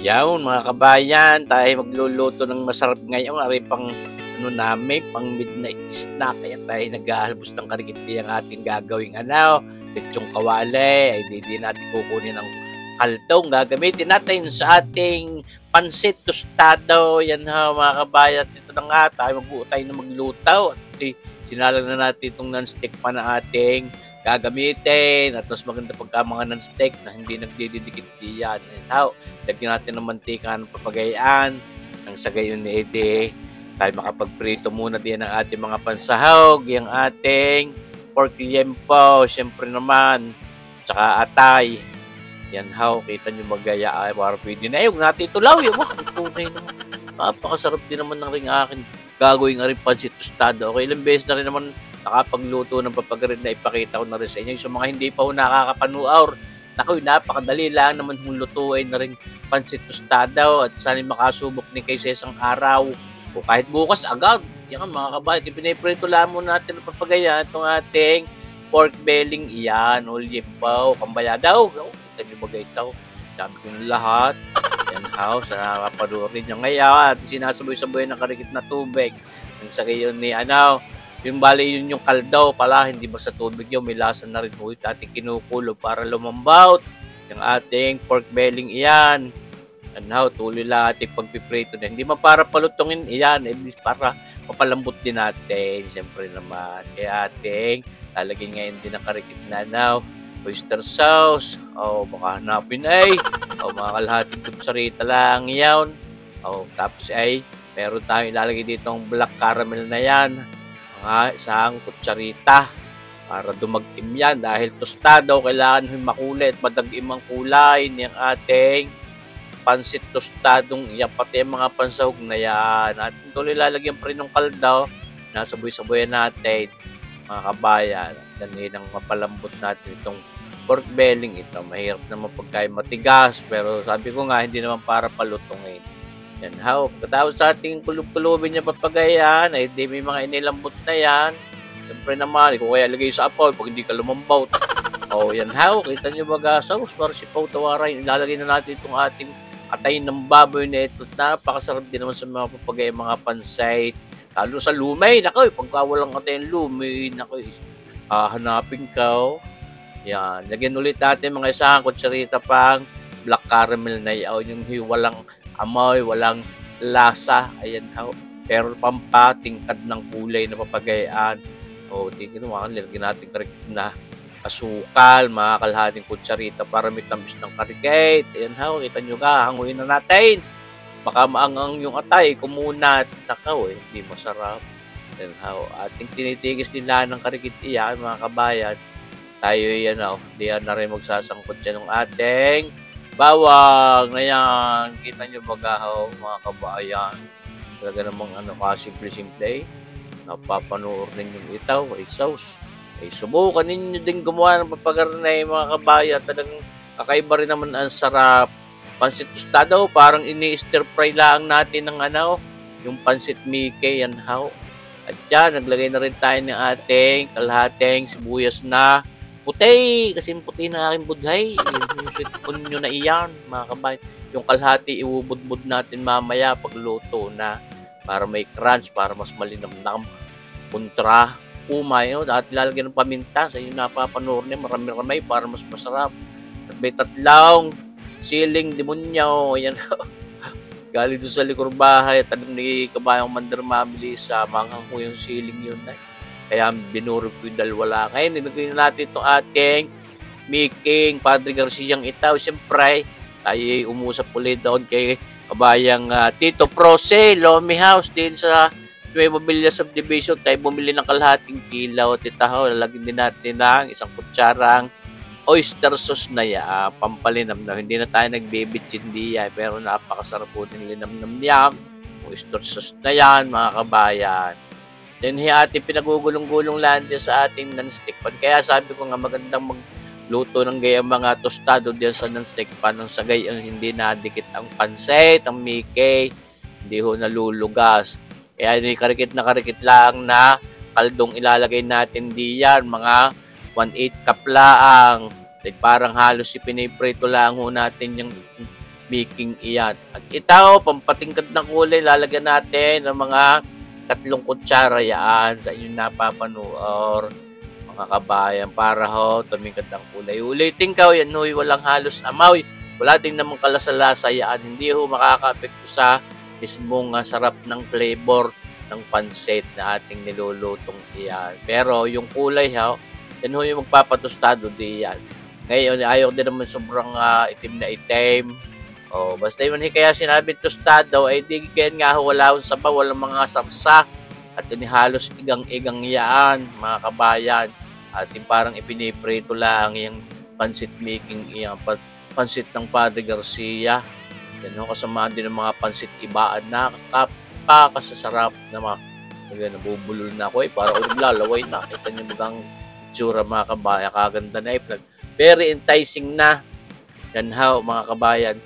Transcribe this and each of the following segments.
Yawn mga kabayan, tayo magluluto ng masarap ngayon. Ari pang namin, pang midnight snack. Kaya tayo nag-aalbos ng karikiti ang ating gagawing lechong kawali. Ay di natin kukunin ng kaldong. Gagamitin natin sa ating pansit tostado. Yan ha mga kabayan. Ito na nga, tayo magbuo tayo na maglutaw. At sinalang na natin itong non-stick pa na ating gagamitin at mas maganda pagka mga non-stick na hindi nagdidikit diyan. Lagyan natin ng mantika ng papagayaan nang sa gayon ni Ede tayo makapagprito muna din ang ating mga pansahog, yung ating pork liempo, syempre naman, tsaka atay. Yan kita nyo magaya ay para pwede na. Huwag natin itulaw yun. Tunay naman. Napakasarap din naman ng ring akin gagawin nga rin pansit tostado. Okay, ilang beses na rin naman nakapagluto ng papagarin na ipakita ko na rin sa inyo. So mga hindi pa ho nakakapanuaw, naku, napakadali lang naman kung lutuin na rin pansit tostado at sana makasubok ni kay sa isang araw o kahit bukas agad. Yan mga kabayan, piniprito lang muna natin ng papagaya itong ating pork belling iyan, o liempo, kambayadaw. Kita nyo bagay ito. Dami ko ng lahat. Yan sa nakakapanurin nyo ngayon at sinasaboy-saboy ng karikit na tubig. Ang sa gayon ni yung bali yun yung kaldaw pala, hindi ba sa tubig yun, may lasa na rin po ito ating kinukulo para lumambot yung ating pork belling iyan. And tuloy lang ating pagpiprito na hindi man para palutungin iyan, para mapalambot din natin, siyempre naman. Kaya ating lalagyan ngayon din ang karikit na oyster sauce, baka hanapin mga kalahating kutsarita lang yan. Tapos meron tayong ilalagay dito ang black caramel na yan. Isang kutsarita para dumag-im yan dahil tostado kailangan makulit, madagim ang kulay niyang ating pansit tostadong iyan, pati ang mga pansahog na yan. At tuloy lalagyan pa rin ng kaldaw, nasaboy-saboyan natin mga kabayan. Ganyan ang mapalambot natin itong pork belling ito. Mahirap naman pagkain matigas, pero sabi ko nga hindi naman para palutungin. Yan katapos sa ating kulub-kulubin niya papagayan, ay di may mga inilambot na yan. Siyempre naman, kung kaya lagay sa apoy pag hindi ka lumambot. Yan kita nyo baga sauce para si Pau tawaray. Ilalagay na natin itong ating atay ng baboy na ito. Napakasarap din naman sa mga papagayan, mga pansay. Lalo sa lumay, naku, pagka walang atay ng lumay, naku, hanapin ka. Yan, lagyan ulit natin mga isang kutsarita pang black caramel na yung walang amoy, walang lasa. Ayan pero pampatingkad ng kulay na papagayaan. Tingnan mo, lagyan natin karikit na asukal, mga kalahating kutsarita para may tamis ng karikit. Ayan kita nyo hanguin na natin. Baka maangang yung atay, kumunat. Nakaw hindi masarap. Ayan ating tinitigis nila ng karikit iyan, mga kabayan. Tayo di na rin magsasangkot siya ng ating bawang na yan. Kita nyo bagahaw mga kabayan. Talaga namang simple-simple napapanood ninyong itaw ay sauce. Subukan ninyo din gumawa ng papagaranay mga kabayan. Talagang kakaiba rin naman ang sarap. Pansit tostado, parang ini-stir fry lang natin ng yung pansit Mickey yan At yan, naglagay na rin tayo ng ating kalahating sibuyas na puti, kasi puti na aking budhay. Yung sitpon nyo na iyan, mga kabayan. Yung kalahati, iubud-bud natin mamaya pagluto na para may crunch, para mas malinamnam. Kontra, umay, at lalagyan ng paminta sa inyo napapanood niya, marami-ramay para mas masarap. At may tatlong siling demonyo, yan. Galing doon sa likod bahay, tanong ni kabayang mandar mamili sa mga yung siling yun Kaya binurog ko yung dalawa lang. Ngayon, nilagay na natin itong ating Miking, Padre Garciang itaw. Siyempre, tayo umusap ulit doon kay kabayang Tito Proce, Lomi House, din sa Nueva Villa Subdivision. Tayo bumili ng kalahating kilaw at itahaw. Lalagyan din natin ng isang kutsarang oyster sauce na yan, pampalinamnam. Hindi na tayo nagbibitsin diyan, pero napakasarap po din linamnam niya. Oyster sauce na yan, mga kabayan. Then ating pinagugulong-gulong lang din sa ating non-stick pan. Kaya sabi ko nga magandang magluto ng gayang mga tostado din sa non-stick pan. Nang sa gayang hindi nadikit ang pansit, ang Mickey, hindi ho nalulugas. Kaya karikit lang na kaldong ilalagay natin diyan, mga 1/8 cup laang. Parang halos ipiniprito lang ho natin yung making iyan. At ito, pampatingkad na kulay, lalagyan natin ng mga 3 kutsara yan sa inyong napapanood, mga kabayan, para ho tumingkad ng kulay. Ulitin ko, yan ho'y walang halos amoy, wala din namang kalasa-lasa yan, hindi ho makaka-apekto sa mismong sarap ng flavor ng pansit na ating nilulutong iyan. Pero yung kulay ho, yan ho yung magpapatostado di yan. Ngayon, ayaw din naman sobrang itim na itim. Basta yun kaya sinabing tostado, ay di ganyan nga ho, wala akong sabaw, walang mga sarsa. At yun halos igang-igang yan, mga kabayan. At yung parang ipiniprito lang yung pansit making, yung pansit ng Padre Garcia. Yan ho, kasama din ng mga pansit ibaan na kapakasasarap na mga nabubulol na ako parang naglalaway na. Kita nyo bagang itsura, mga kabayan, kaganda na very enticing na. Yan ho, mga kabayan.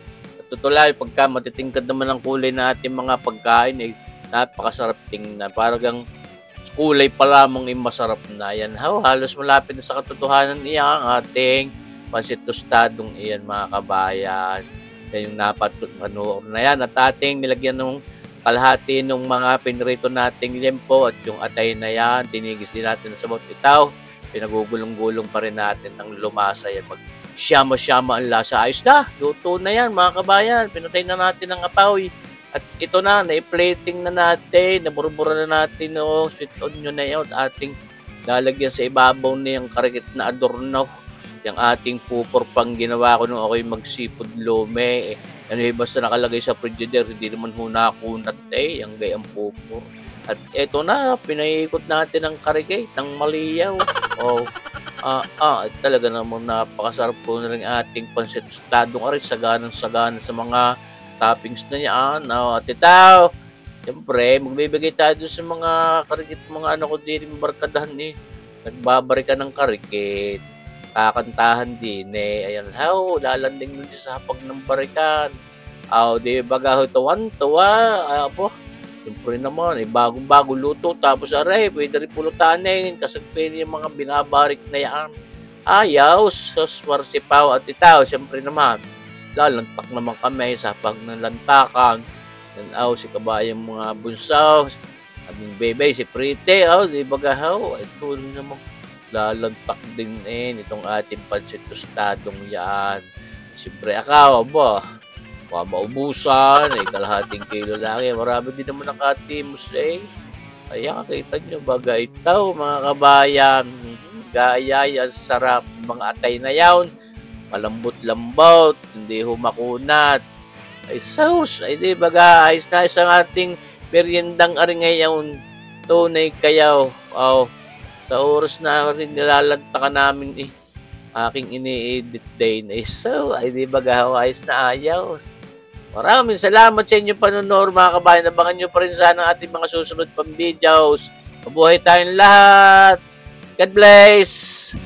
Tutulay, pagka matitingkad naman ang kulay na ating mga pagkain, napakasarap tingnan. Parang kulay pa lamang masarap na. Yan ho, halos malapit na sa katotohanan niya ang ating pansit tostadong iyan, mga kabayan. Yan yung napatutuhan na yan. At ating nilagyan ng kalahati ng mga pinrito nating liempo at yung atay na yan. Tinigis din natin sa bawat itaw. Pinagugulong-gulong pa rin natin ng lumasa yan. Siyama-siyama ang lasa. Ayos na. Luto na yan, mga kabayan. Pinatay na natin ang apoy. At ito na, na-plating na natin. Nabura-bura na natin yung sweet onion na yun. At ating lalagyan sa ibabaw na yung karikit na adorno. Yung ating pupor pang ginawa ko nung ako'y mag-seafood lome. Ano yung basta nakalagay sa frigidaire. Hindi naman ho nakunat yung gayang pupor. At ito na, pinaiikot natin ang karikit ng maliyaw. Talaga namang napakasarap po na rin ating pansit tostadong arin, saganang-sagana sa mga toppings na yan. At ito, siyempre, magbibigay tayo sa mga karikit, mga ano ko din, barkadahan nagbabarikan ng karikit, kakantahan din ayan how, lalanding nun sa hapag ng barikan. Di baga ho, tuwan-tuwa, siyempre naman, bagong-bago luto. Tapos aray, pwede rin pulutanin. Kasagpin yung mga binabarik na yan. Ayaw, sos, marsipaw at itaw. Siyempre naman, lalantak naman kami sa pag ng lantakan. Yan, si kabayang mga bunsaw. Aming bebe, si Prite, di bagahaw. Ito naman, lalantak din itong ating pansit tostadong yan. Siyempre, akaw, maubusan, kalahating kilo lang marami din naman nakatimos Kaya kita nyo baga ito, mga kabayan, gaya yan, sarap mga atay na yawn, malambot-lambot, hindi humakunat, sauce, di baga ayos na isang ating meriendang ari ngayon, tunay kayaw. Sa oras na rin nilalantakan namin aking ini-edit day na di baga ayos na ayos. Maraming salamat sa inyong panonood, mga kabayan. Abangan nyo pa rin sana ang ating mga susunod pang videos. Mabuhay tayong lahat. God bless!